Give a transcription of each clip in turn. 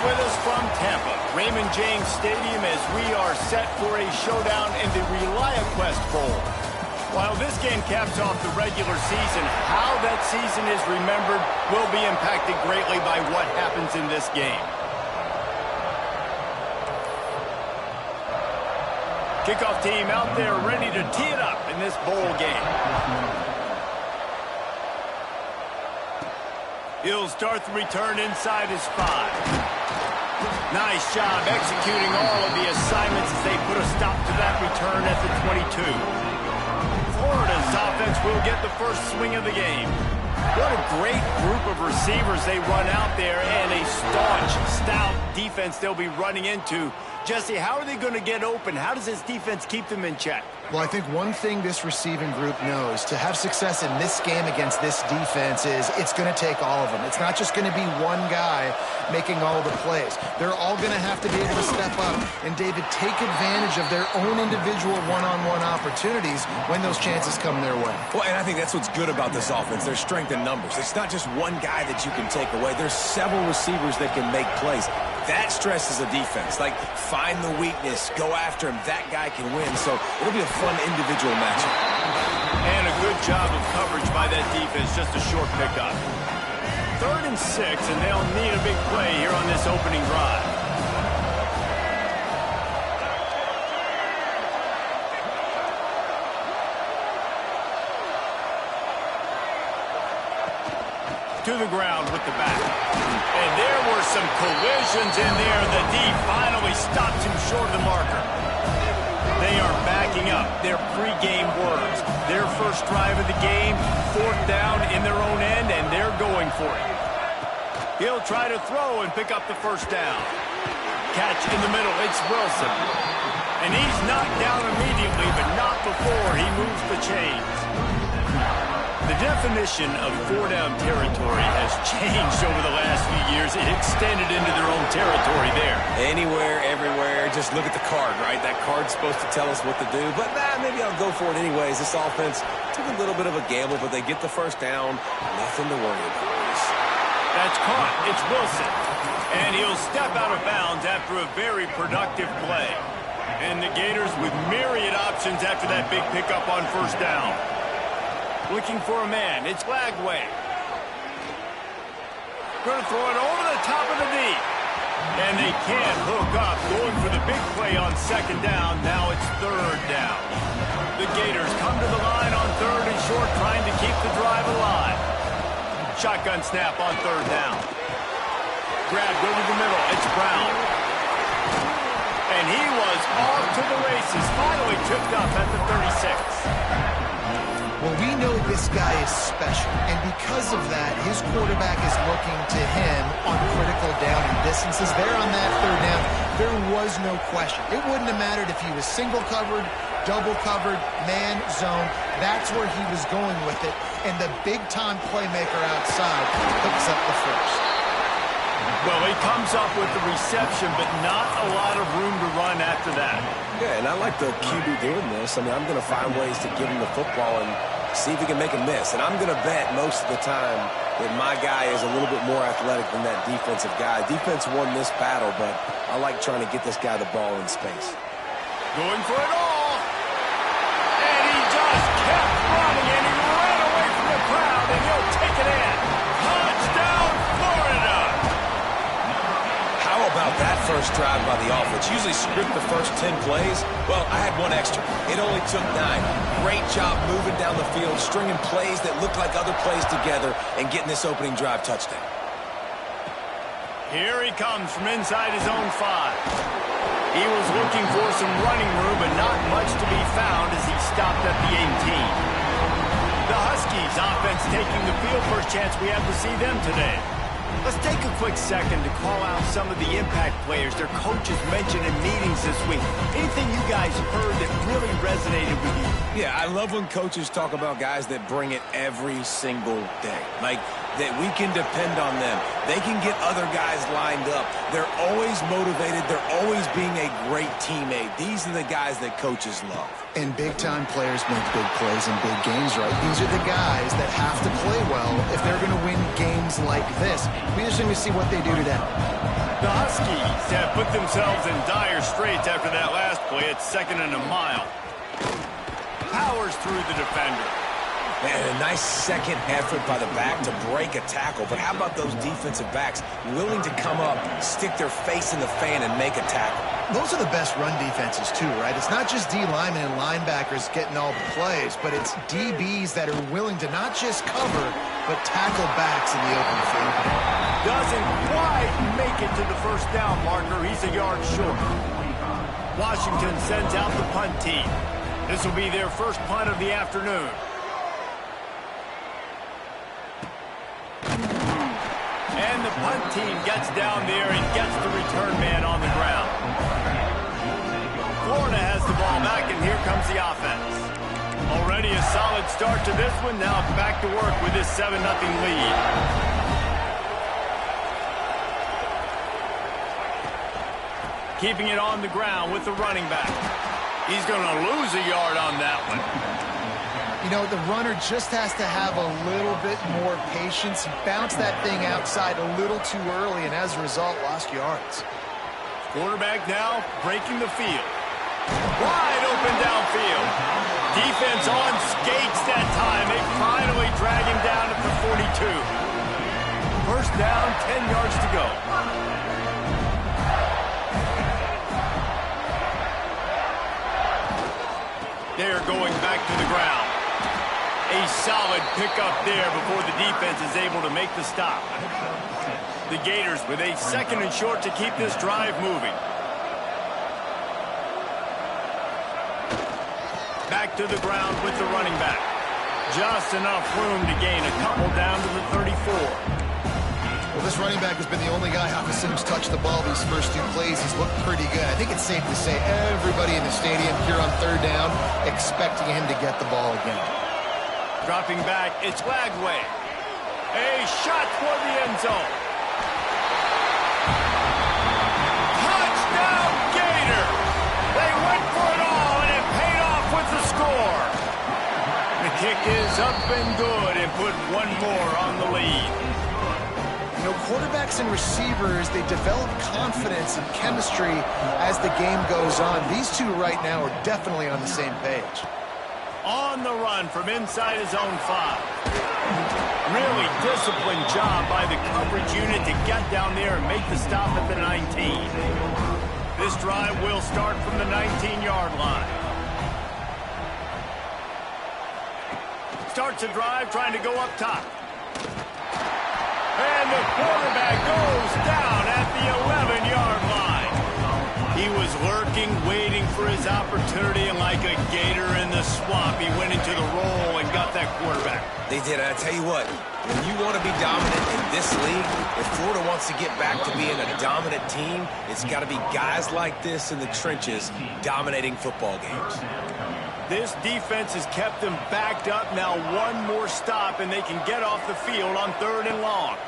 with us from Tampa, Raymond James Stadium, as we are set for a showdown in the ReliaQuest Bowl. While this game caps off the regular season, how that season is remembered will be impacted greatly by what happens in this game. Kickoff team out there ready to tee it up in this bowl game. He'll start the return inside his 5. Nice job executing all of the assignments as they put a stop to that return at the 22. Florida's offense will get the first swing of the game. What a great group of receivers they run out there, and a staunch, stout defense they'll be running into. Jesse, how are they going to get open? How does this defense keep them in check? Well, I think one thing this receiving group knows to have success in this game against this defense is it's going to take all of them. It's not just going to be one guy making all the plays. They're all going to have to be able to step up and, David, take advantage of their own individual one-on-one opportunities when those chances come their way. Well, and I think that's what's good about this offense, their strength in numbers. It's not just one guy that you can take away. There's several receivers that can make plays. That stresses a defense. Like, find the weakness, go after him. That guy can win. So it'll be a fun individual matchup. And a good job of coverage by that defense. Just a short pickup. 3rd and 6, and they'll need a big play here on this opening drive. To the ground with the back. And there were some collisions in there. The D finally stopped him short of the marker. They are backing up their pregame words. Their first drive of the game, 4th down in their own end, and they're going for it. He'll try to throw and pick up the first down. Catch in the middle, it's Wilson. And he's knocked down immediately, but not before he moves the chains. The definition of 4-down territory has changed over the last few years. It extended into their own territory there. Anywhere, everywhere, just look at the card, right? That card's supposed to tell us what to do, but maybe I'll go for it anyways. This offense took a little bit of a gamble, but they get the first down. Nothing to worry about. That's caught. It's Wilson. And he'll step out of bounds after a very productive play. And the Gators with myriad options after that big pickup on first down. Looking for a man. It's Lagway. Going to throw it over the top of the D. And they can't hook up. Going for the big play on 2nd down. Now it's 3rd down. The Gators come to the line on 3rd and short, trying to keep the drive alive. Shotgun snap on 3rd down. Grabbed over the middle. It's Brown. And he was off to the races. Finally tripped up at the 36. Well, we know this guy is special, and because of that, his quarterback is looking to him on critical down and distances. There on that 3rd down, there was no question. It wouldn't have mattered if he was single covered, double covered, man, zone. That's where he was going with it, and the big-time playmaker outside hooks up the first. Well, he comes up with the reception, but not a lot of room to run after that. Yeah, and I like the QB doing this. I mean, I'm going to find ways to give him the football and see if he can make a miss. And I'm going to bet most of the time that my guy is a little bit more athletic than that defensive guy. Defense won this battle, but I like trying to get this guy the ball in space. Going for it all. And he just kept running, and he ran away from the crowd, and he'll take it in. Touchdown, Florida! How about that first drive by the offense? Usually script the first 10 plays. Well, I had one extra. It only took 9. Great job moving down the field, stringing plays that look like other plays together, and getting this opening drive touchdown. Here he comes from inside his own 5. He was looking for some running room, but not much to be found as he stopped at the 18. The Huskies offense taking the field. First chance we have to see them today. Let's take a quick second to call out some of the impact players their coaches mentioned in meetings this week. Anything you guys heard that really resonated with you? Yeah, I love when coaches talk about guys that bring it every single day. Like, that we can depend on them. They can get other guys lined up. They're always motivated. They're always being a great teammate. These are the guys that coaches love. And big-time players make big plays in big games, right? These are the guys that have to play well if they're going to win games like this. We just need to see what they do today. The Huskies have put themselves in dire straits after that last play. It's 2nd and a mile. Powers through the defender. Man, a nice second effort by the back to break a tackle. But how about those defensive backs willing to come up, stick their face in the fan, and make a tackle? Those are the best run defenses, too, right? It's not just D linemen and linebackers getting all the plays, but it's DBs that are willing to not just cover, but tackle backs in the open field. Doesn't quite make it to the first down marker. He's a yard short. Washington sends out the punt team. This will be their first punt of the afternoon. And the punt team gets down there and gets the return man on the ground. Florida has the ball back, and here comes the offense. Already a solid start to this one. Now back to work with this 7-0 lead. Keeping it on the ground with the running back. He's going to lose a yard on that one. You know, the runner just has to have a little bit more patience. He bounced that thing outside a little too early, and as a result, lost yards. Quarterback now breaking the field. Wide open downfield. Defense on skates that time. They finally drag him down at the 42. First down, 10 yards to go. They're going back to the ground. A solid pickup there before the defense is able to make the stop. The Gators with a 2nd and short to keep this drive moving. Back to the ground with the running back. Just enough room to gain a couple down to the 34. Well, this running back has been the only guy opposite who's touched the ball these first 2 plays. He's looked pretty good. I think it's safe to say everybody in the stadium here on 3rd down expecting him to get the ball again. Dropping back, it's Lagway. A shot toward the end zone. Touchdown, Gator! They went for it all, and it paid off with the score. The kick is up and good, and put one more on the lead. You know, quarterbacks and receivers, they develop confidence and chemistry as the game goes on. These two right now are definitely on the same page. On the run from inside his own 5. Really disciplined job by the coverage unit to get down there and make the stop at the 19. This drive will start from the 19-yard line. Starts a drive trying to go up top. And the quarterback goes down at the 11-yard line. He was lurking, waiting for his opportunity, and like a gator in the swamp, he went into the roll and got that quarterback. They did. I tell you what, when you want to be dominant in this league, if Florida wants to get back to being a dominant team, it's got to be guys like this in the trenches dominating football games. This defense has kept them backed up. Now one more stop, and they can get off the field on 3rd and long.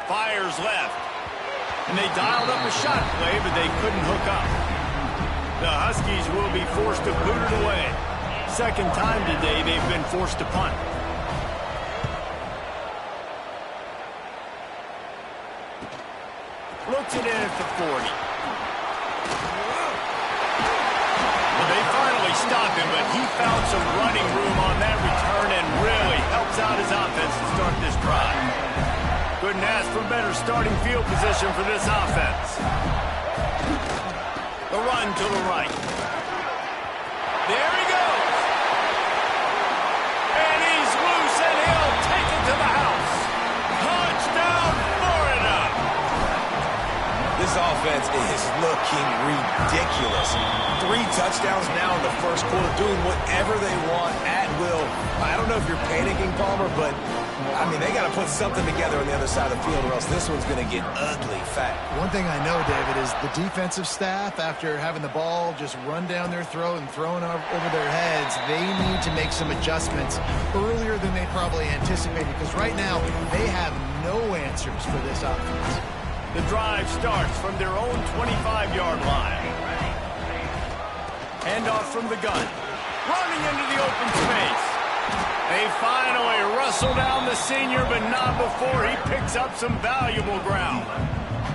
Fires left. And they dialed up a shot play, but they couldn't hook up. The Huskies will be forced to boot it away. 2nd time today they've been forced to punt. Looks it in at the 40. Well, they finally stopped him, but he found some running room on that return and really helps out his offense to start this drive. Couldn't ask for better starting field position for this offense. The run to the right. There he goes. And he's loose, and he'll take it to the house. Touchdown, Florida. This offense is looking ridiculous. 3 touchdowns now in the first quarter, doing whatever they want at will. I don't know if you're panicking, Palmer, but I mean, they got to put something together on the other side of the field, or else this one's going to get ugly fat. One thing I know, David, is the defensive staff, after having the ball just run down their throat and thrown over their heads, they need to make some adjustments earlier than they probably anticipated, because right now they have no answers for this offense. The drive starts from their own 25-yard line. Handoff from the gun. Running into the open space. They finally wrestle down the senior, but not before he picks up some valuable ground.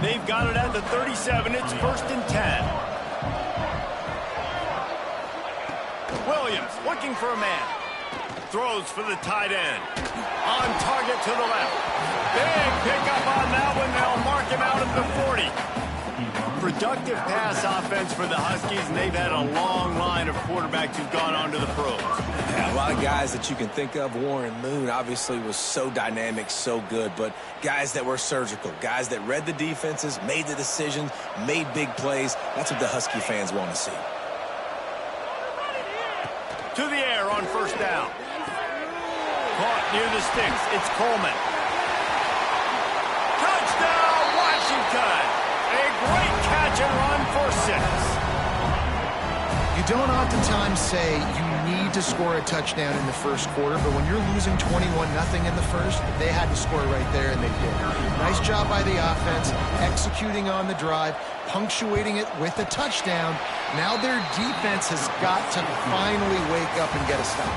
They've got it at the 37. It's 1st and 10. Williams looking for a man. Throws for the tight end. On target to the left. Big pickup on that one. They'll mark him out at the 40. Productive pass offense for the Huskies, and they've had a long line of quarterbacks who've gone on to the pros. Yeah, a lot of guys that you can think of. Warren Moon obviously was so dynamic, so good, but guys that were surgical, guys that read the defenses, made the decisions, made big plays. That's what the Husky fans want to see. To the air on 1st down. Caught near the sticks. It's Coleman. Touchdown, Washington! A great catch and run for 6. You don't oftentimes say you need to score a touchdown in the first quarter, but when you're losing 21-0 in the first, they had to score right there, and they did. Nice job by the offense, executing on the drive, punctuating it with a touchdown. Now their defense has got to finally wake up and get a stop.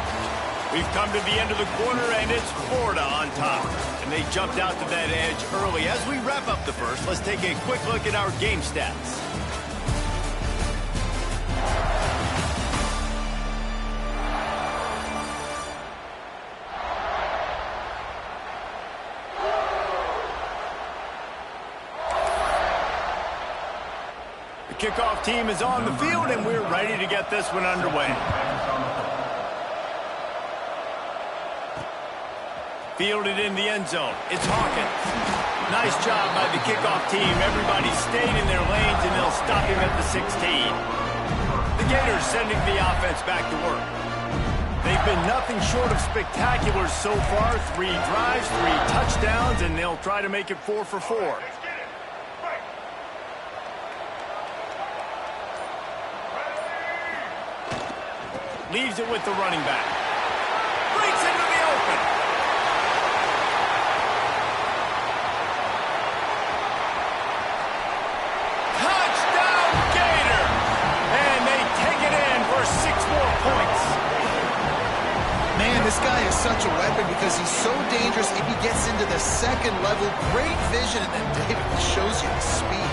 We've come to the end of the quarter, and it's Florida on top. And they jumped out to that edge early. As we wrap up the first, let's take a quick look at our game stats. The kickoff team is on the field, and we're ready to get this one underway. Fielded in the end zone. It's Hawkins. Nice job by the kickoff team. Everybody stayed in their lanes, and they'll stop him at the 16. The Gators sending the offense back to work. They've been nothing short of spectacular so far. 3 drives, 3 touchdowns, and they'll try to make it 4 for 4. Leaves it with the running back. Breaks into the open. Touchdown, Gator! And they take it in for 6 more points. Man, this guy is such a weapon because he's so dangerous if he gets into the second level. Great vision, and then David shows you the speed.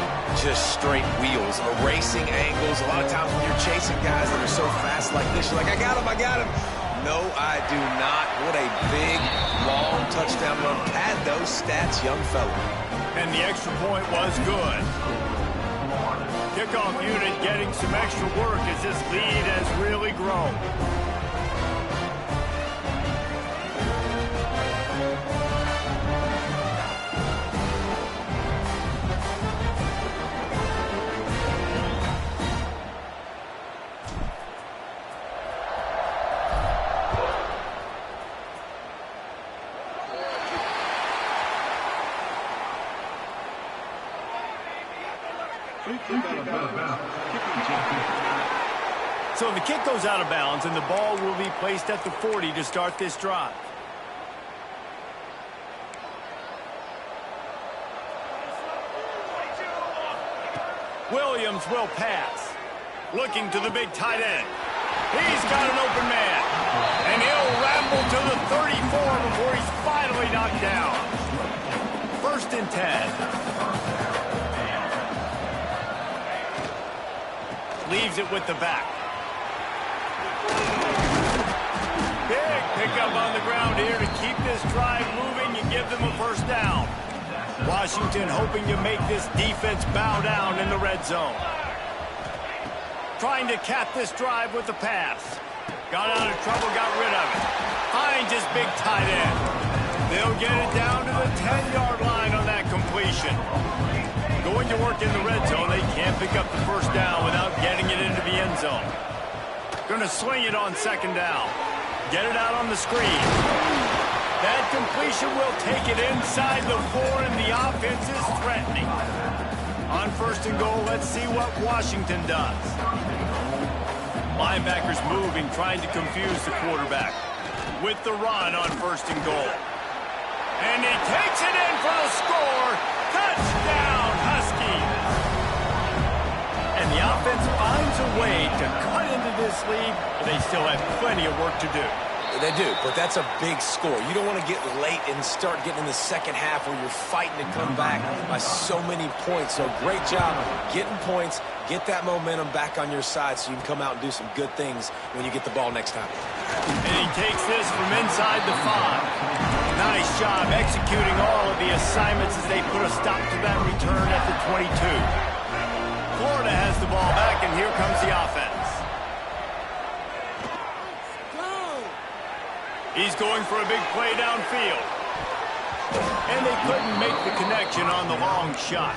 Just straight wheels, erasing angles. A lot of times when you're chasing guys that are so fast like this, you're like, I got him, I got him. No, I do not. What a big, long touchdown run. Pad those stats, young fella. And the extra point was good. Kickoff unit getting some extra work as this lead has really grown. So the kick goes out of bounds, and the ball will be placed at the 40 to start this drive. Williams will pass. Looking to the big tight end. He's got an open man. And he'll ramble to the 34 before he's finally knocked down. 1st and 10. Leaves it with the back. Big pickup on the ground here to keep this drive moving. You give them a 1st down. Washington hoping to make this defense bow down in the red zone. Trying to cap this drive with the pass. Got out of trouble, got rid of it. Finds his big tight end. They'll get it down to the 10-yard line on that completion. Going to work in the red zone. They can't pick up the 1st down without getting it into the end zone. Going to swing it on 2nd down. Get it out on the screen. That completion will take it inside the 4, and the offense is threatening. On 1st and goal, let's see what Washington does. Linebackers moving, trying to confuse the quarterback. With the run on 1st and goal. And he takes it in for the score. Touchdown, Huskies! And the offense finds a way to cut into this lead, but they still have plenty of work to do. They do, but that's a big score. You don't want to get late and start getting in the second half where you're fighting to come back by so many points. So great job getting points, get that momentum back on your side so you can come out and do some good things when you get the ball next time. And he takes this from inside the 5. Nice job executing all of the assignments as they put a stop to that return at the 22. Florida has the ball back, and here comes the offense. He's going for a big play downfield. And they couldn't make the connection on the long shot.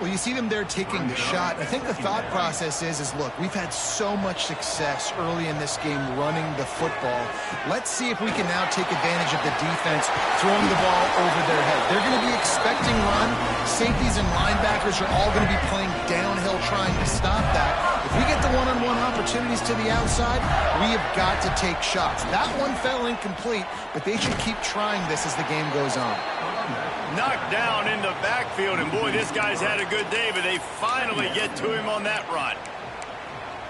Well, you see them there taking the shot. I think the thought process is look, we've had so much success early in this game running the football. Let's see if we can now take advantage of the defense throwing the ball over their head. They're going to be expecting run. Safeties and linebackers are all going to be playing downhill trying to stop that. If we get the one-on-one opportunities to the outside, we have got to take shots. That one fell incomplete, but they should keep trying this as the game goes on. Knocked down in the backfield, and boy, this guy's had a good day, but they finally get to him on that run.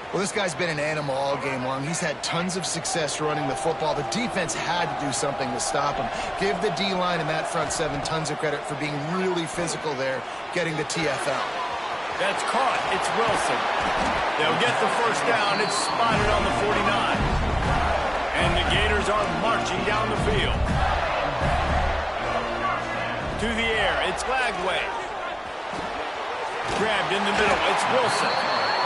Well, this guy's been an animal all game long. He's had tons of success running the football. The defense had to do something to stop him. Give the D-line and that front 7 tons of credit for being really physical there, getting the TFL. That's caught. It's Wilson. They'll get the first down. It's spotted on the 49. And the Gators are marching down the field. To the air, it's Lagway. Grabbed in the middle, it's Wilson.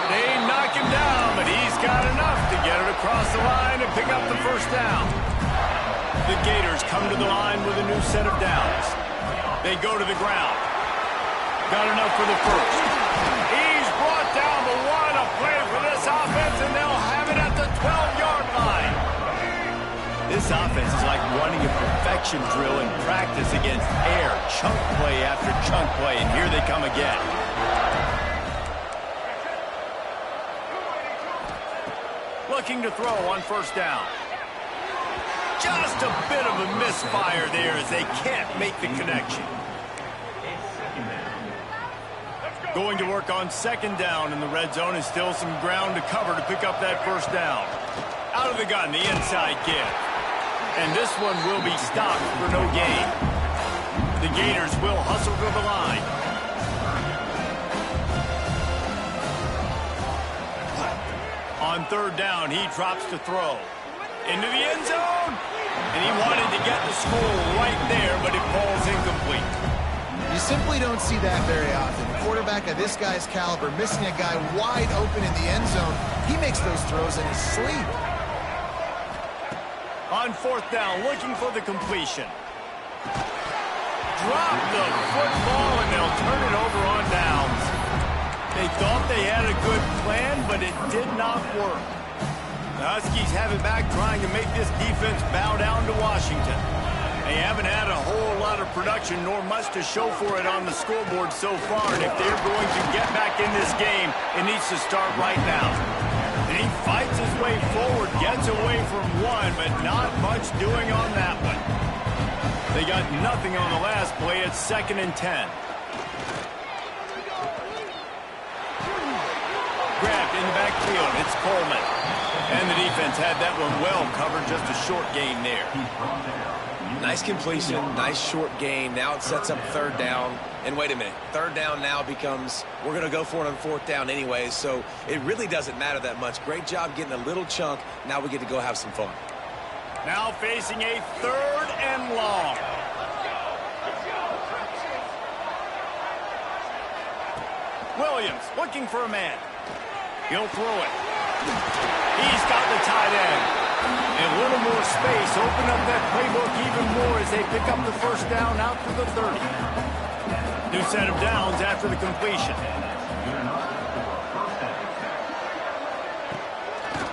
They knock him down, but he's got enough to get it across the line and pick up the first down. The Gators come to the line with a new set of downs. They go to the ground. Got enough for the first. He's brought down the one, a play for this offense, and they'll have it at the 12-yard line. This offense is like running a perfection drill in practice against air. Chunk play after chunk play, and here they come again. Looking to throw on first down. Just a bit of a misfire there as they can't make the connection. Going to work on second down in the red zone, and still some ground to cover to pick up that first down. Out of the gun, the inside give. And this one will be stopped for no gain. The Gators will hustle to the line. On third down, he drops to throw. Into the end zone. And he wanted to get the score right there, but it falls incomplete. You simply don't see that very often. A quarterback of this guy's caliber missing a guy wide open in the end zone. He makes those throws in his sleep. On fourth down, looking for the completion. Drop the football, and they'll turn it over on downs. They thought they had a good plan, but it did not work. The Huskies have it back, trying to make this defense bow down to Washington. They haven't had a whole lot of production, nor much to show for it on the scoreboard so far, and if they're going to get back in this game, it needs to start right now. And he fights his way forward, gets away from one, but not much doing on that one. They got nothing on the last play. It's 2nd and 10. Grabbed in the backfield. It's Coleman. And the defense had that one well covered. Just a short gain there. Nice completion, nice short gain. Now it sets up third down. And wait a minute, third down now becomes, we're going to go for it on fourth down anyways, so it really doesn't matter that much. Great job getting a little chunk. Now we get to go have some fun. Now facing a 3rd and long. Williams looking for a man. He'll throw it. He's got the tight end. And a little more space, open up that playbook even more as they pick up the first down out to the 30. New set of downs after the completion.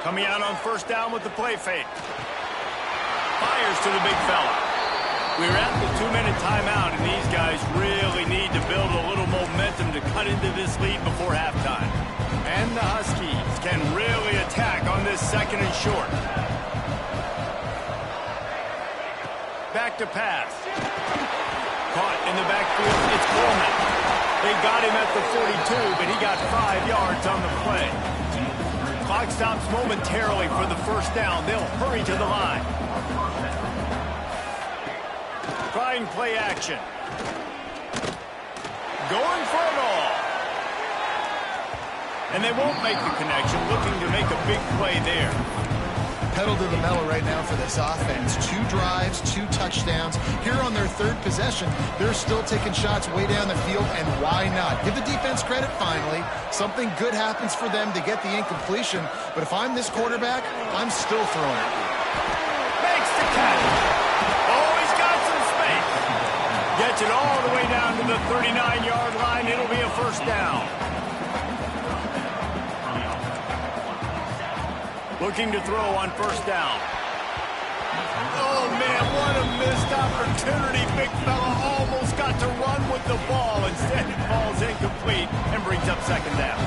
Coming out on first down with the play fake. Fires to the big fella. We're at the 2-minute timeout, and these guys really need to build a little momentum to cut into this lead before halftime. And the Huskies can really attack on this 2nd and short. Back to pass. Caught in the backfield. It's Coleman. They got him at the 42, but he got 5 yards on the play. Clock stops momentarily for the first down. They'll hurry to the line. Trying play action. Going for it all. And they won't make the connection, looking to make a big play there. Pedal to the metal right now for this offense. 2 drives, 2 touchdowns. Here on their 3rd possession, they're still taking shots way down the field, and why not? Give the defense credit finally. Something good happens for them to get the incompletion, but if I'm this quarterback, I'm still throwing it. Makes the catch. Oh, he's got some space. Gets it all the way down to the 39-yard line. It'll be a first down. Looking to throw on first down. Oh, man, what a missed opportunity. Big fella almost got to run with the ball. Instead, it falls incomplete and brings up second down.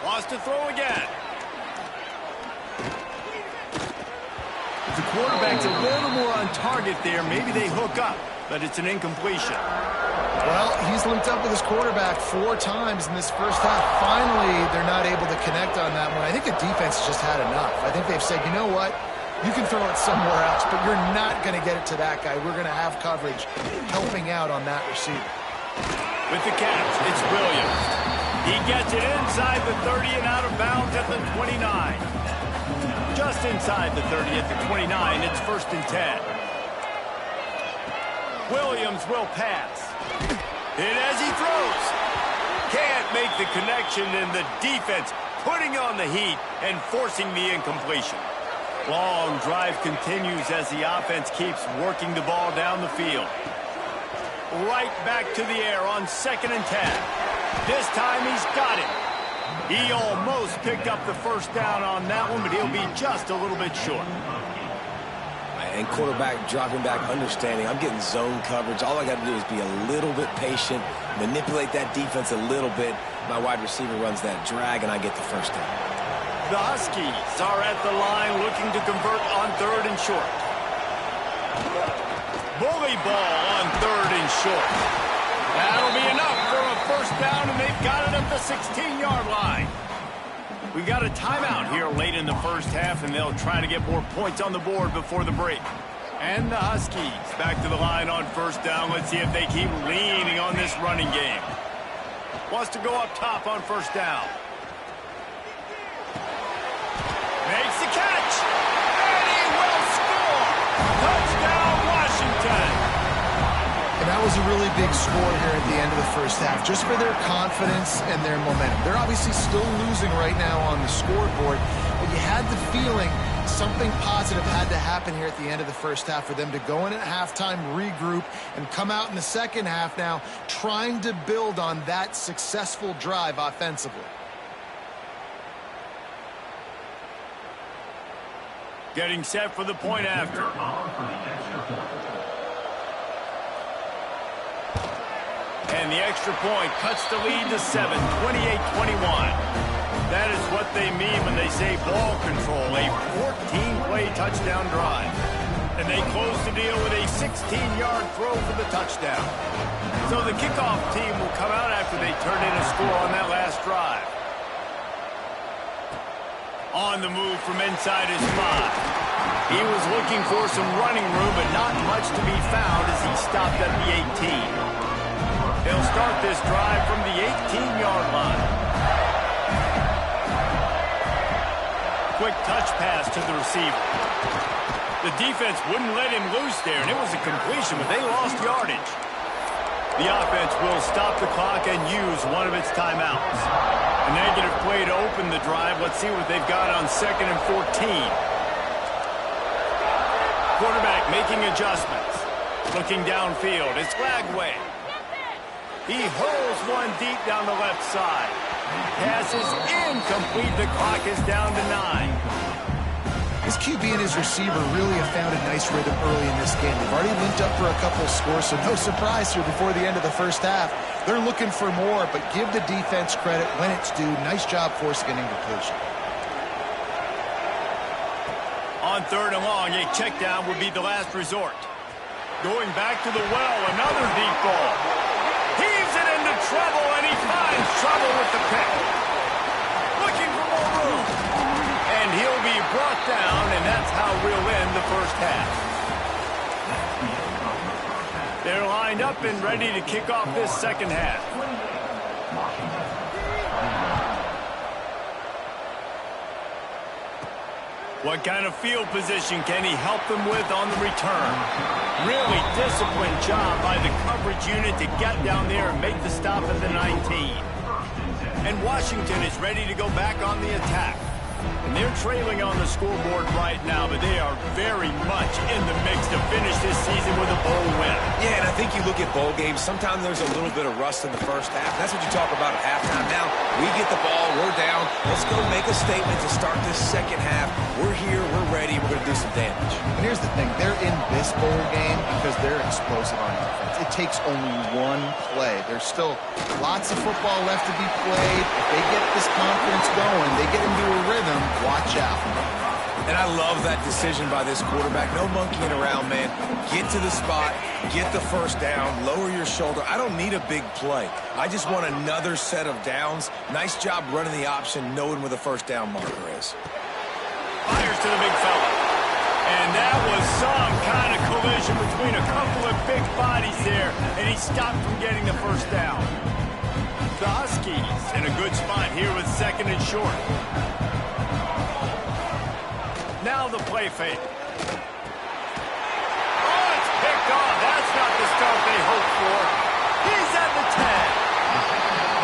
Wants to throw again. If the quarterback's a little more on target there, maybe they hook up, but it's an incompletion. Well, he's linked up with his quarterback 4 times in this first half. Finally, they're not able to connect on that one. I think the defense has just had enough. I think they've said, you know what? You can throw it somewhere else, but you're not going to get it to that guy. We're going to have coverage helping out on that receiver. With the catch, it's Williams. He gets it inside the 30 and out of bounds at the 29. Just inside the 30 at the 29. It's 1st and 10. Williams will pass. And as he throws, can't make the connection, and the defense putting on the heat and forcing the incompletion. Long drive continues as the offense keeps working the ball down the field. Right back to the air on 2nd and 10. This time he's got it. He almost picked up the first down on that one, but he'll be just a little bit short. And quarterback dropping back, understanding I'm getting zone coverage. All I got to do is be a little bit patient, manipulate that defense a little bit. My wide receiver runs that drag, and I get the first down. The Huskies are at the line looking to convert on 3rd and short. Bully ball on 3rd and short. That'll be enough for a first down, and they've got it at the 16-yard line. We've got a timeout here late in the first half, and they'll try to get more points on the board before the break. And the Huskies back to the line on first down. Let's see if they keep leaning on this running game. Wants to go up top on first down. Makes the catch. And he will score. Touchdown, Washington. And that was a really big score here at the end of the first half, just for their confidence and their momentum. They're obviously still losing right now on the scoreboard, but you had the feeling something positive had to happen here at the end of the first half for them to go in at halftime, regroup, and come out in the second half now trying to build on that successful drive offensively. Getting set for the point after. And the extra point cuts the lead to 7, 28-21. That is what they mean when they say ball control, a 14-play touchdown drive. And they close the deal with a 16-yard throw for the touchdown. So the kickoff team will come out after they turn in a score on that last drive. On the move from inside his 5. He was looking for some running room, but not much to be found as he stopped at the 18. They'll start this drive from the 18-yard line. Quick touch pass to the receiver. The defense wouldn't let him loose there, and it was a completion, but they lost yardage. The offense will stop the clock and use one of its timeouts. A negative play to open the drive. Let's see what they've got on 2nd and 14. Quarterback making adjustments. Looking downfield. It's Lagway. He hurls one deep down the left side. Pass is incomplete. The clock is down to 9. His QB and his receiver really have found a nice rhythm early in this game. They've already linked up for a couple of scores, so no surprise here before the end of the first half. They're looking for more, but give the defense credit when it's due. Nice job forcing an incompletion. On 3rd and long, a check down would be the last resort. Going back to the well, another deep ball. Heaves it into trouble, and he finds trouble with the pick. Looking for more room. And he'll be brought down, and that's how we'll end the first half. They're lined up and ready to kick off this second half. What kind of field position can he help them with on the return? Really disciplined job by the coverage unit to get down there and make the stop at the 19. And Washington is ready to go back on the attack. And they're trailing on the scoreboard right now, but they are very much in the mix to finish this season with a bowl win. Yeah, and I think you look at bowl games, sometimes there's a little bit of rust in the first half. That's what you talk about at halftime. Now, we get the ball, we're down. Let's go make a statement to start this second half. We're here, we're ready, we're going to do some damage. And here's the thing, they're in this bowl game because they're explosive on defense. It takes only one play. There's still lots of football left to be played. If they get this confidence going, they get into a rhythm, watch out. And I love that decision by this quarterback. No monkeying around, man. Get to the spot, get the first down, lower your shoulder. I don't need a big play. I just want another set of downs. Nice job running the option, knowing where the first down marker is. Fires to the big fella. And that was some kind of collision between a couple of big bodies there, and he stopped from getting the first down. The Huskies in a good spot here with second and short. Now the play fake. Oh, it's picked off. That's not the start they hoped for. He's at the 10.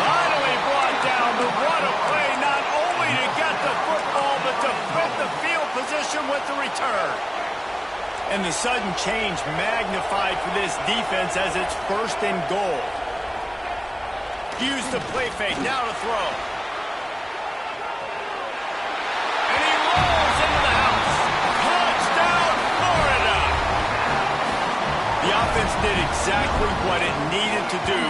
Finally brought down, but what a play, not only to get the football, but to fit the field position with the return. And the sudden change magnified for this defense as it's first and goal. Use the play fake, now to throw. And he rolls into the house. Touchdown, Florida! The offense did exactly what it needed to do,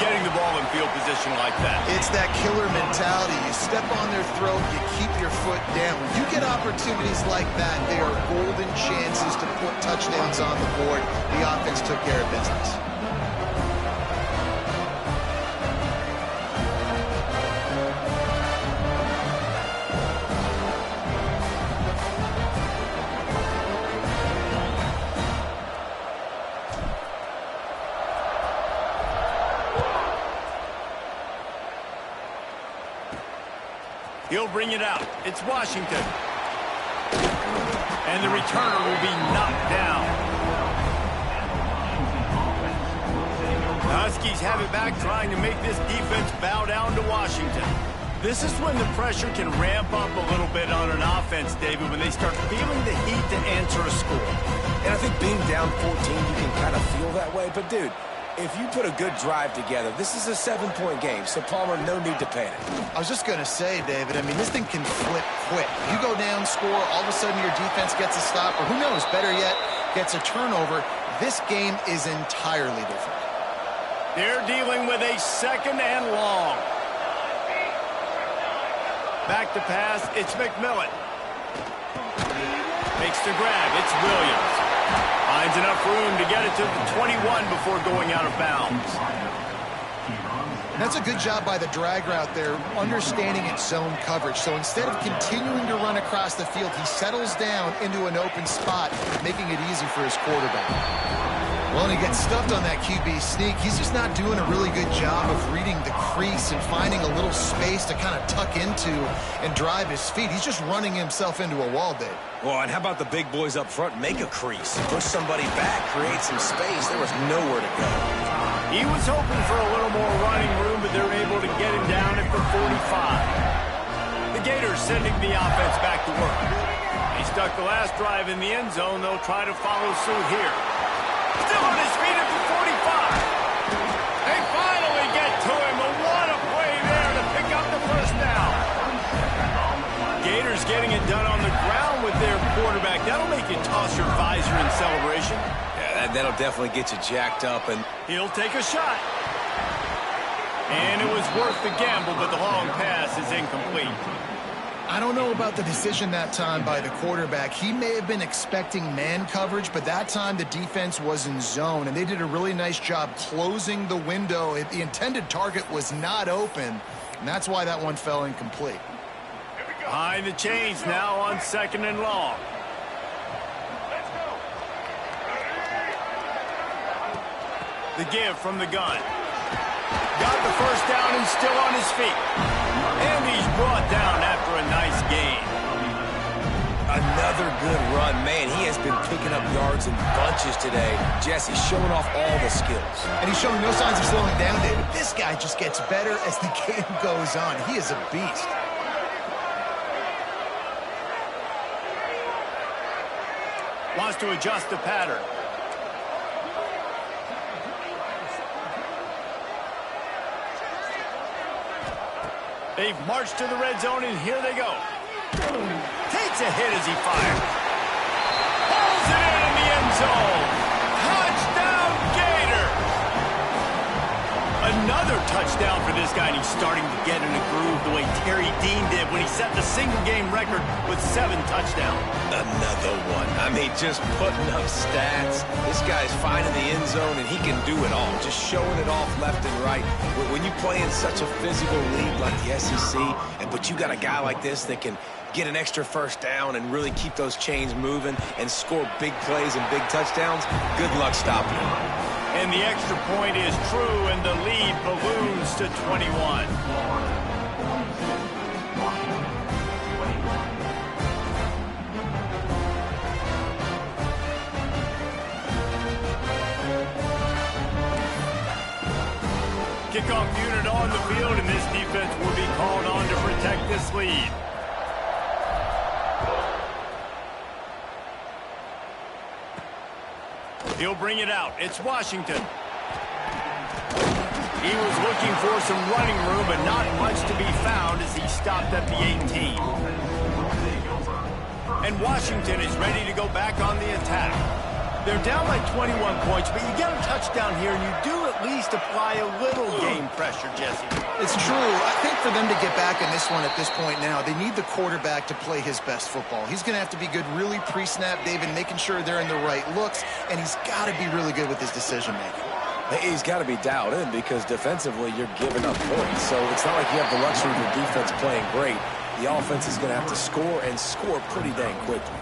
getting the ball in field position like that. It's that killer mentality. You step on their throat, you keep your foot down. When you get opportunities like that, they are golden chances to put touchdowns on the board. The offense took care of business. He'll bring it out. It's Washington. And the returner will be knocked down. The Huskies have it back, trying to make this defense bow down to Washington. This is when the pressure can ramp up a little bit on an offense, David, when they start feeling the heat to answer a score. And I think being down 14, you can kind of feel that way. But, dude, if you put a good drive together, this is a 7-point game, so Palmer, no need to panic. I was just going to say, David, I mean, this thing can flip quick. You go down, score, all of a sudden your defense gets a stop, or who knows, better yet, gets a turnover. This game is entirely different. They're dealing with a second and long. Back to pass, it's McMillan. Makes the grab, it's Williams. Finds enough room to get it to the 21 before going out of bounds. That's a good job by the drag route there, understanding its zone coverage. So instead of continuing to run across the field, he settles down into an open spot, making it easy for his quarterback. Well, and he gets stuffed on that QB sneak. He's just not doing a really good job of reading the crease and finding a little space to kind of tuck into and drive his feet. He's just running himself into a wall, Dave. Well, and how about the big boys up front? Make a crease, push somebody back, create some space. There was nowhere to go. He was hoping for a little more running room, but they're able to get him down at the 45. The Gators sending the offense back to work. He stuck the last drive in the end zone. They'll try to follow suit here. Still on his feet at the 45. They finally get to him. And what a play there to pick up the first down. Gators getting it done on the ground with their quarterback. That'll make you toss your visor in celebration. Yeah, that'll definitely get you jacked up. And he'll take a shot. And it was worth the gamble, but the long pass is incomplete. I don't know about the decision that time by the quarterback. He may have been expecting man coverage, but that time the defense was in zone, and they did a really nice job closing the window. The intended target was not open, and that's why that one fell incomplete. Behind the chains now on 2nd and long. The give from the gun. Got the first down and still on his feet. And he's brought down after a nice gain. Another good run. Man, he has been picking up yards in bunches today. Jesse showing off all the skills. And he's showing no signs of slowing down, David. This guy just gets better as the game goes on. He is a beast. Wants to adjust the pattern. They've marched to the red zone, and here they go. Takes a hit as he fires. Pulls it in the end zone. Touchdown, Gator! Another touchdown for this guy, and he's starting to get in a groove the way Terry Dean did when he set the single-game record with 7 touchdowns. Another one. I mean, just putting up stats. This guy's finding the end zone, and he can do it all. Just showing it off left and right. When you play in such a physical league like the SEC, but you got a guy like this that can get an extra first down and really keep those chains moving and score big plays and big touchdowns, good luck stopping him. And the extra point is true, and the lead balloons to 21. Kickoff unit on the field, and this defense will be called on to protect this lead. He'll bring it out. It's Washington. He was looking for some running room, but not much to be found as he stopped at the 18. And Washington is ready to go back on the attack. They're down by 21 points, but you get a touchdown here, and you do at least apply a little game pressure, Jesse. It's true. I think for them to get back in this one at this point now, they need the quarterback to play his best football. He's going to have to be good really pre-snap, David, making sure they're in the right looks, and he's got to be really good with his decision-making. He's got to be dialed in because defensively you're giving up points. So it's not like you have the luxury of your defense playing great. The offense is going to have to score and score pretty dang quickly.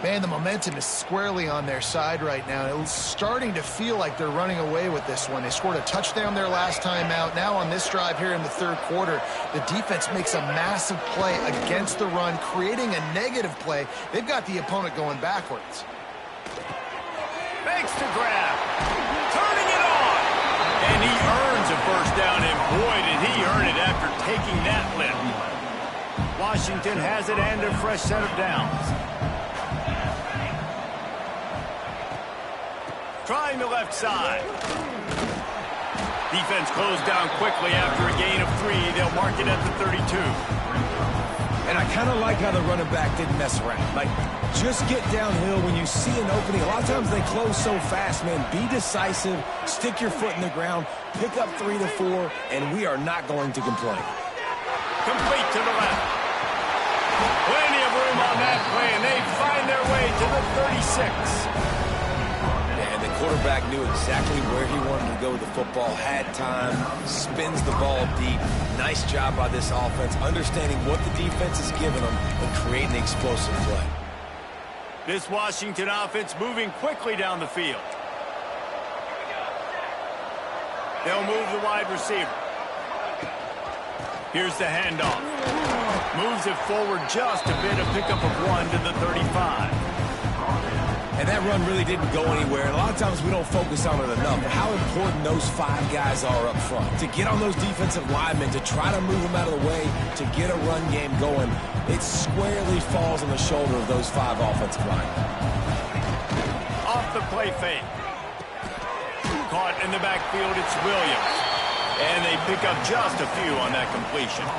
Man, the momentum is squarely on their side right now. It's starting to feel like they're running away with this one. They scored a touchdown their last time out. Now on this drive here in the third quarter, the defense makes a massive play against the run, creating a negative play. They've got the opponent going backwards. Makes the grab. Turning it on. And he earns a first down, and boy, did he earn it after taking that lift. Washington has it and a fresh set of downs. Trying the left side. Defense closed down quickly after a gain of 3. They'll mark it at the 32. And I kind of like how the running back didn't mess around. Like, just get downhill when you see an opening. A lot of times they close so fast, man. Be decisive, stick your foot in the ground, pick up 3 to 4, and we are not going to complain. Complete to the left. Plenty of room on that play, and they find their way to the 36. Quarterback knew exactly where he wanted to go with the football, had time, spins the ball deep. Nice job by this offense, understanding what the defense is giving them and creating the explosive play. This Washington offense moving quickly down the field. They'll move the wide receiver. Here's the handoff. Moves it forward just a bit, a pickup of 1 to the 35. And that run really didn't go anywhere. And a lot of times we don't focus on it enough. How important those 5 guys are up front. To get on those defensive linemen, to try to move them out of the way, to get a run game going, it squarely falls on the shoulder of those 5 offensive linemen. Off the play fake. Caught in the backfield, it's Williams. And they pick up just a few on that completion.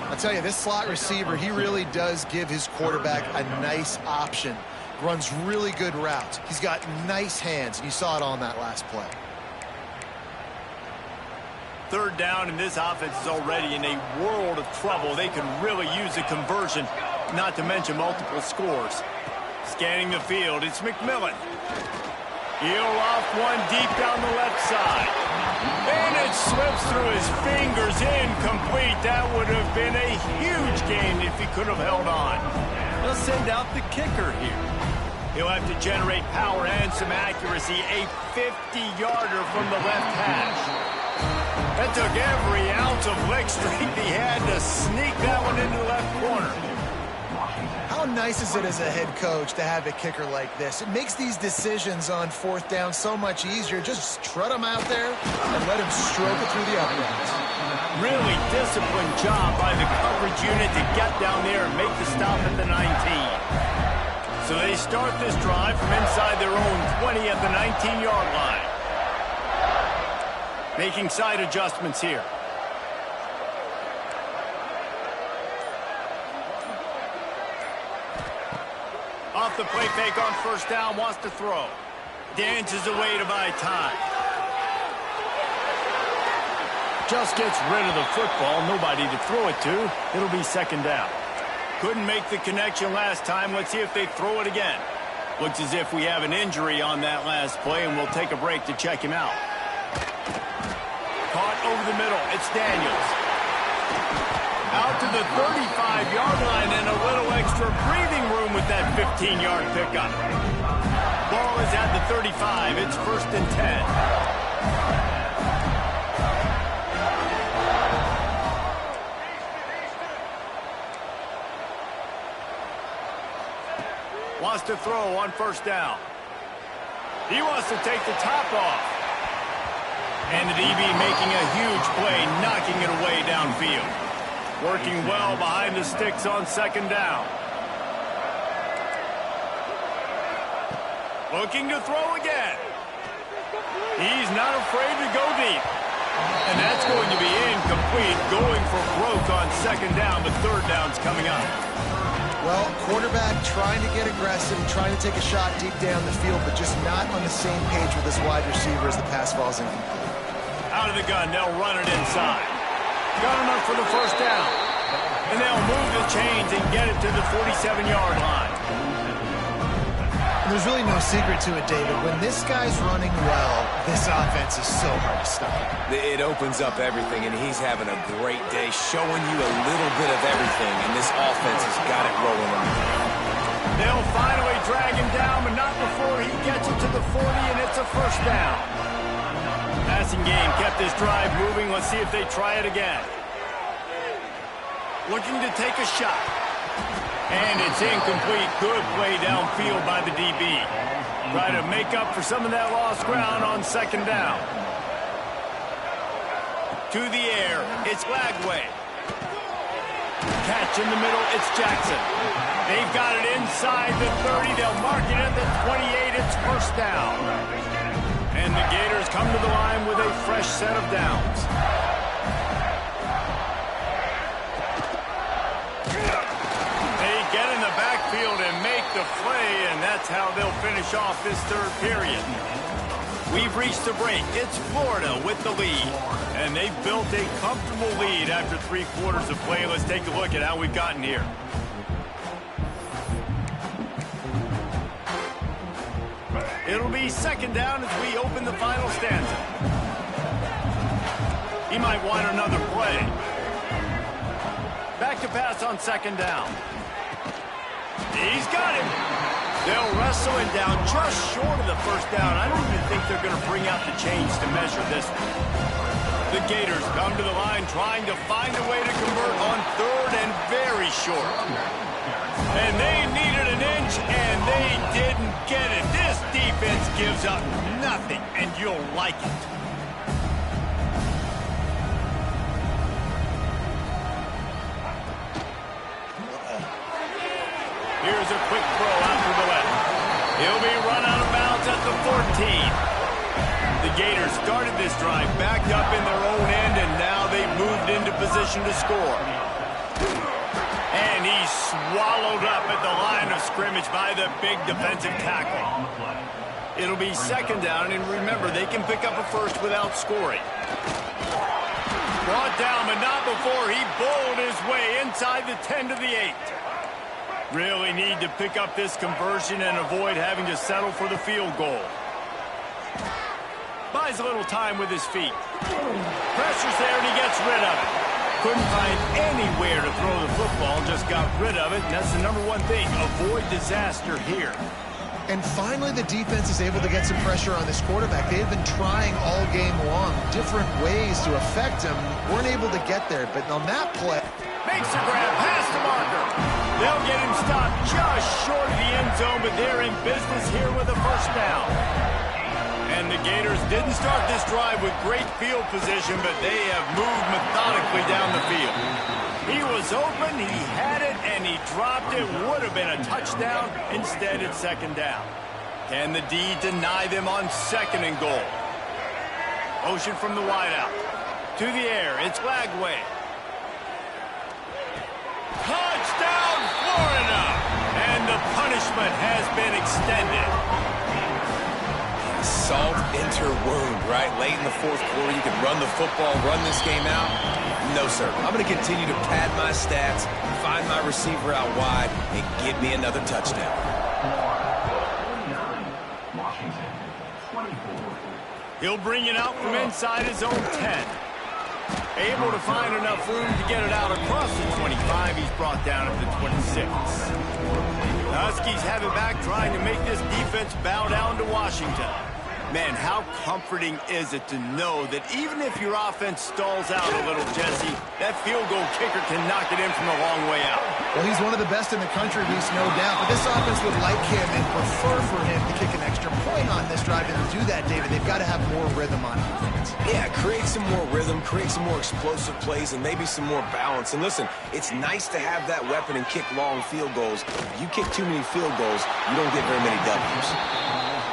I'll tell you, this slot receiver, he really does give his quarterback a nice option. Runs really good routes. He's got nice hands, and you saw it on that last play. third down, and this offense is already in a world of trouble. They could really use a conversion, not to mention multiple scores. Scanning the field, it's McMillan. He'll off one deep down the left side. And it slips through his fingers, incomplete. That would have been a huge gain if he could have held on. They'll send out the kicker here. He'll have to generate power and some accuracy. A 50-yarder from the left hash. That took every ounce of leg strength he had to sneak that one into the left corner. How nice is it as a head coach to have a kicker like this? It makes these decisions on fourth down so much easier. Just trot him out there and let him stroke it through the uprights. Really disciplined job by the coverage unit to get down there and make the stop at the 19. So they start this drive from inside their own 20 at the 19-yard line. Making side adjustments here. Off the play fake on first down, wants to throw. Dances away to buy time. Just gets rid of the football, nobody to throw it to. It'll be second down. Couldn't make the connection last time. Let's see if they throw it again. Looks as if we have an injury on that last play, and we'll take a break to check him out. Caught over the middle. It's Daniels. Out to the 35-yard line and a little extra breathing room with that 15-yard pickup. Ball is at the 35. It's 1st and 10. Wants to throw on first down. He wants to take the top off. And the DB making a huge play, knocking it away downfield. Working well behind the sticks on second down. Looking to throw again. He's not afraid to go deep. And that's going to be incomplete, going for broke on second down, but third down's coming up. Well, quarterback trying to get aggressive, trying to take a shot deep down the field, but just not on the same page with his wide receiver as the pass falls incomplete. Out of the gun, they'll run it inside. Got enough for the first down. And they'll move the chains and get it to the 47-yard line. There's really no secret to it, David. When this guy's running well, this offense is so hard to stop. It opens up everything, and he's having a great day, showing you a little bit of everything, and this offense has got it rolling on. They'll finally drag him down, but not before he gets it to the 40, and it's a first down. Passing game kept this drive moving. Let's see if they try it again. Looking to take a shot. And it's incomplete. Good play downfield by the DB. Try to make up for some of that lost ground on second down. To the air, it's Lagway. Catch in the middle, it's Jackson. They've got it inside the 30. They'll mark it at the 28. It's first down. And the Gators come to the line with a fresh set of downs. They get in the backfield and make the play, and that's how they'll finish off this third period. We've reached the break. It's Florida with the lead. And they've built a comfortable lead after 3 quarters of play. Let's take a look at how we've gotten here. It'll be second down as we open the final stanza. He might want another play. Back to pass on second down. He's got him. They'll wrestle him down just short of the first down. I don't even think they're going to bring out the chains to measure this one. The Gators come to the line trying to find a way to convert on third and very short. And they needed an inch, and they didn't get it. This defense gives up nothing, and you'll like it. Here's a quick throw out to the left. He'll be run out of bounds at the 14. The Gators started this drive backed up in their own end, and now they've moved into position to score. And he's swallowed up at the line of scrimmage by the big defensive tackle. It'll be second down, and remember, they can pick up a first without scoring. Brought down, but not before he bowled his way inside the 10 to the 8. Really need to pick up this conversion and avoid having to settle for the field goal. Buys a little time with his feet. Pressure's there, and he gets rid of it. Couldn't find anywhere to throw the football, just got rid of it, and that's the number one thing. Avoid disaster here. And finally, the defense is able to get some pressure on this quarterback. They've been trying all game long, different ways to affect him. Weren't able to get there, but on that play... Makes a grab, past the marker. They'll get him stopped just short of the end zone, but they're in business here with a first down. And the Gators didn't start this drive with great field position, but they have moved methodically down the field. He was open, he had it, and he dropped it. Would have been a touchdown. Instead, it's second down. Can the D deny them on second and goal? Motion from the wideout. To the air, it's Lagway. Touchdown, Florida! And the punishment has been extended. Salt into wound, right? Late in the fourth quarter, you can run the football, run this game out. No, sir. I'm going to continue to pad my stats, find my receiver out wide, and get me another touchdown. He'll bring it out from inside his own 10. Able to find enough room to get it out across the 25. He's brought down at the 26. The Huskies have it back, trying to make this defense bow down to Washington. Man, how comforting is it to know that even if your offense stalls out a little, Jesse, that field goal kicker can knock it in from a long way out. Well, he's one of the best in the country, Reese, no doubt. But this offense would like him and prefer for him to kick an extra point on this drive. And to do that, David, they've got to have more rhythm on offense. Yeah, create some more rhythm, create some more explosive plays, and maybe some more balance. And listen, it's nice to have that weapon and kick long field goals. If you kick too many field goals, you don't get very many W's.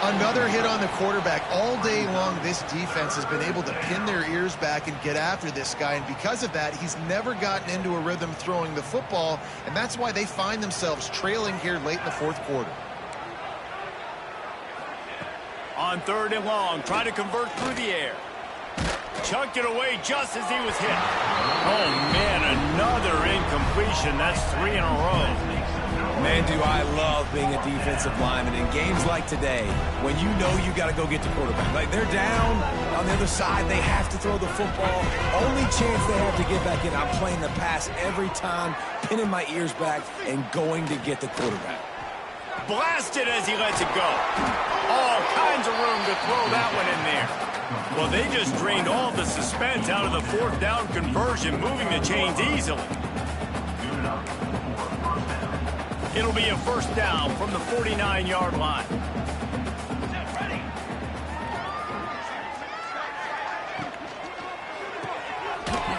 Another hit on the quarterback. All day long, this defense has been able to pin their ears back and get after this guy. And because of that, he's never gotten into a rhythm throwing the football. And that's why they find themselves trailing here late in the fourth quarter. On third and long, trying to convert through the air. Chucked it away just as he was hit. Oh, man, another incompletion. That's 3 in a row. Man, do I love being a defensive lineman in games like today when you know you got to go get the quarterback. Like, they're down on the other side. They have to throw the football. Only chance they have to get back in. I'm playing the pass every time, pinning my ears back and going to get the quarterback. Blasted as he lets it go. All kinds of room to throw that one in there. Well, they just drained all the suspense out of the fourth down conversion, moving the chains easily. It'll be a first down from the 49-yard line.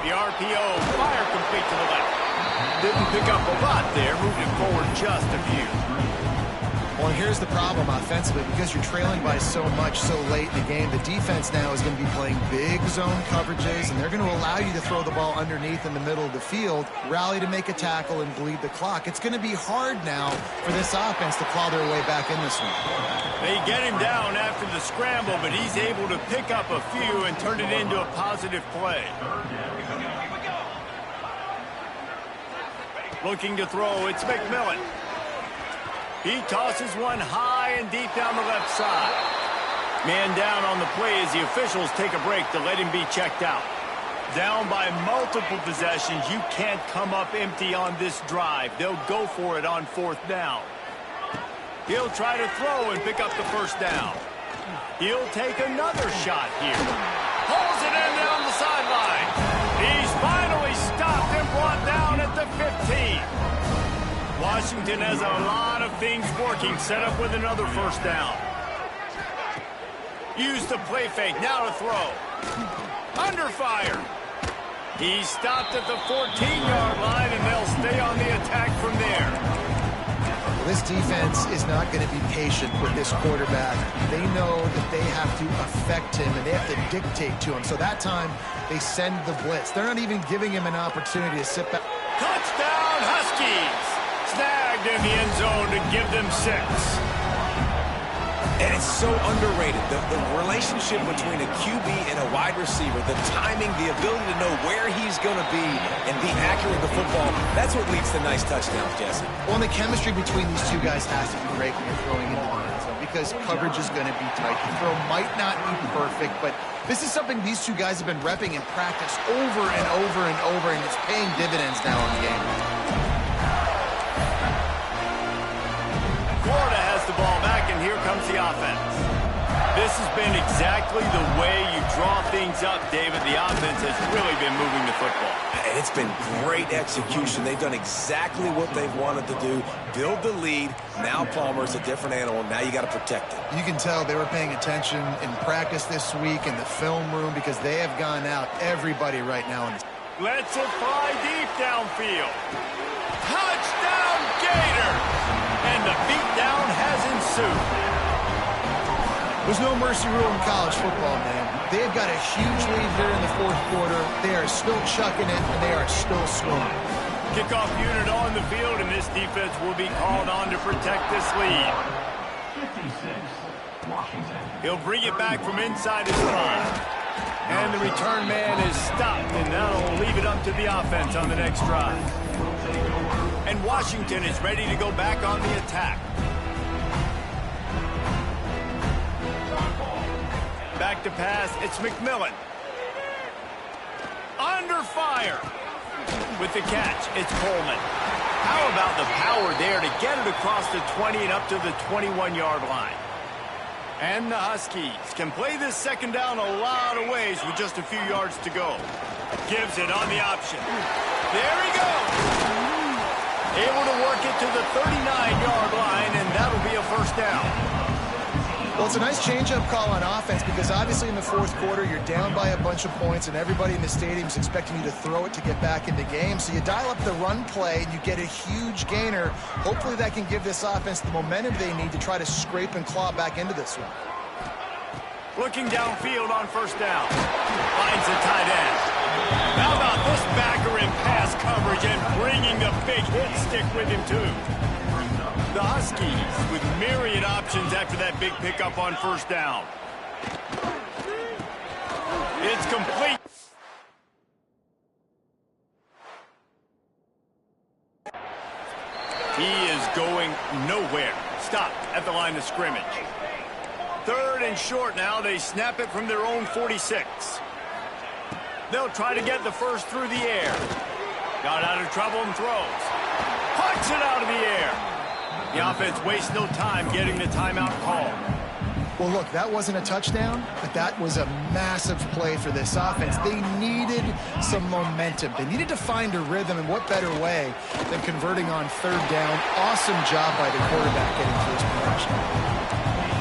The RPO, fire complete to the left. Didn't pick up a lot there, moved it forward just a few. Well, here's the problem offensively. Because you're trailing by so much so late in the game, the defense now is going to be playing big zone coverages, and they're going to allow you to throw the ball underneath in the middle of the field, rally to make a tackle, and bleed the clock. It's going to be hard now for this offense to claw their way back in this one. They get him down after the scramble, but he's able to pick up a few and turn it into a positive play. Looking to throw, it's McMillan. He tosses one high and deep down the left side. Man down on the play as the officials take a break to let him be checked out. Down by multiple possessions, you can't come up empty on this drive. They'll go for it on fourth down. He'll try to throw and pick up the first down. He'll take another shot here. Pulls it in down the sideline. He's finally stopped and brought down at the 15. Washington has a lot of things working, set up with another first down. Use the play fake, now to throw. Under fire. He's stopped at the 14-yard line, and they'll stay on the attack from there. This defense is not going to be patient with this quarterback. They know that they have to affect him, and they have to dictate to him. So that time, they send the blitz. They're not even giving him an opportunity to sit back. Touchdown, Huskies! Snagged in the end zone to give them 6. And it's so underrated. The relationship between a QB and a wide receiver, the timing, the ability to know where he's going to be and be accurate with the football, that's what leads to nice touchdowns, Jesse. Well, and the chemistry between these two guys has to be great when you're throwing into the end zone because coverage is going to be tight. The throw might not be perfect, but this is something these two guys have been repping in practice over and over and over, and it's paying dividends now in the game. Florida has the ball back, and here comes the offense. This has been exactly the way you draw things up, David. The offense has really been moving the football. And it's been great execution. They've done exactly what they've wanted to do. Build the lead. Now Palmer's a different animal. Now you got to protect it. You can tell they were paying attention in practice this week in the film room because they have gone out everybody right now. Let's it fly deep downfield. Touchdown, Gators! And the beatdown has ensued. There's no mercy rule in college football, man. They have got a huge lead here in the fourth quarter. They are still chucking it, and they are still scoring. Kickoff unit on the field, and this defense will be called on to protect this lead. 56, Washington. He'll bring it back from inside his line. And the return man is stopped, and that'll leave it up to the offense on the next drive. And Washington is ready to go back on the attack. Back to pass, it's McMillan. Under fire. With the catch, it's Coleman. How about the power there to get it across the 20 and up to the 21-yard line? And the Huskies can play this second down a lot of ways with just a few yards to go. Gives it on the option. There he goes. Able to work it to the 39-yard line, and that'll be a first down. Well, it's a nice change-up call on offense because obviously in the fourth quarter, you're down by a bunch of points and everybody in the stadium is expecting you to throw it to get back into game. So you dial up the run play and you get a huge gainer. Hopefully that can give this offense the momentum they need to try to scrape and claw back into this one. Looking downfield on first down. Finds a tight end. How about this backer in pass coverage and bringing the big hit stick with him too? The Huskies with myriad options after that big pickup on first down. It's complete. He is going nowhere. Stopped at the line of scrimmage. Third and short now. They snap it from their own 46. They'll try to get the first through the air. Got out of trouble and throws. Punch it out of the air. The offense wastes no time getting the timeout call. Well, look, that wasn't a touchdown, but that was a massive play for this offense. They needed some momentum. They needed to find a rhythm, and what better way than converting on third down. Awesome job by the quarterback getting to his progression.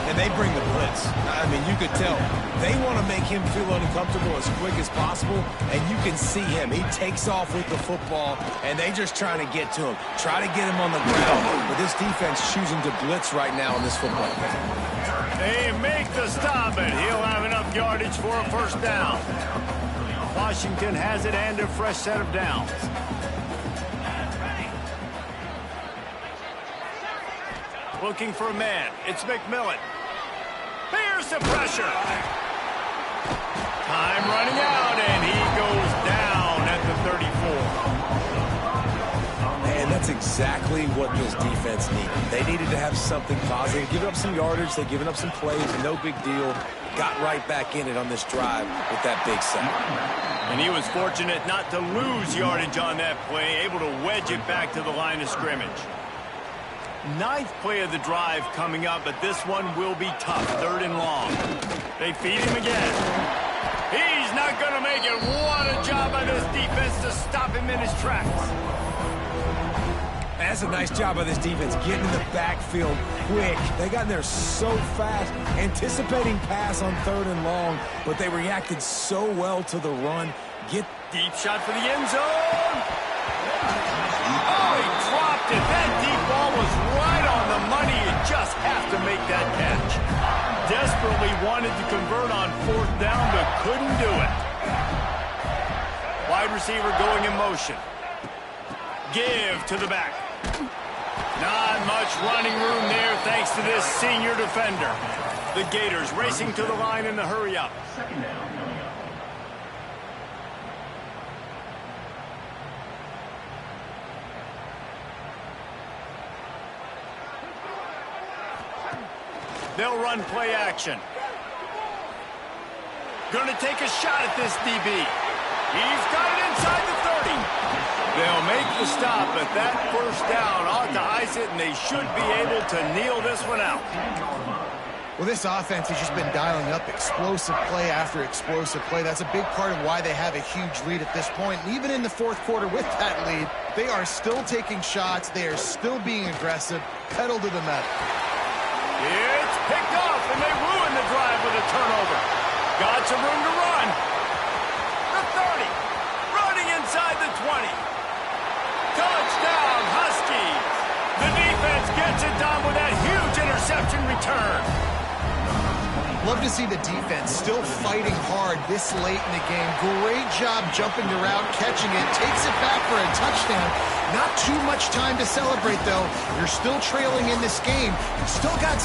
And they bring the blitz. I mean, you could tell. They want to make him feel uncomfortable as quick as possible, and you can see him. He takes off with the football, and they just trying to get to him. Try to get him on the ground. But this defense choosing to blitz right now in this football game. They make the stop, and he'll have enough yardage for a first down. Washington has it and a fresh set of downs. Looking for a man. It's McMillan. Here's the pressure. Time running out, and he goes down at the 34. And that's exactly what this defense needed. They needed to have something positive. Giving up some yardage, they've given up some plays, no big deal. Got right back in it on this drive with that big sack. And he was fortunate not to lose yardage on that play, able to wedge it back to the line of scrimmage. Ninth play of the drive coming up, but this one will be tough. Third and long. They feed him again. He's not going to make it. What a job by this defense to stop him in his tracks. That's a nice job by this defense, getting in the backfield quick. They got in there so fast, anticipating pass on third and long, but they reacted so well to the run. Deep shot for the end zone. Oh, he dropped it. That deep ball was right on the money. You just have to make that catch. Desperately wanted to convert on fourth down, but couldn't do it. Wide receiver going in motion. Give to the back. Not much running room there thanks to this senior defender. The Gators racing to the line in the hurry-up. They'll run play action. Going to take a shot at this DB. He's got it inside the 30. They'll make the stop, but that first down ought to ice it, and they should be able to kneel this one out. Well, this offense has just been dialing up explosive play after explosive play. That's a big part of why they have a huge lead at this point. And even in the fourth quarter with that lead, they are still taking shots. They are still being aggressive, pedal to the metal. It's picked off, and they ruin the drive with a turnover. Got some room to run. The 30. Running inside the 20. Touchdown, Huskies. The defense gets it done with that huge interception return. Love to see the defense still fighting hard this late in the game. Great job jumping the route, catching it, takes it back for a touchdown. Not too much time to celebrate, though. You're still trailing in this game. You still got...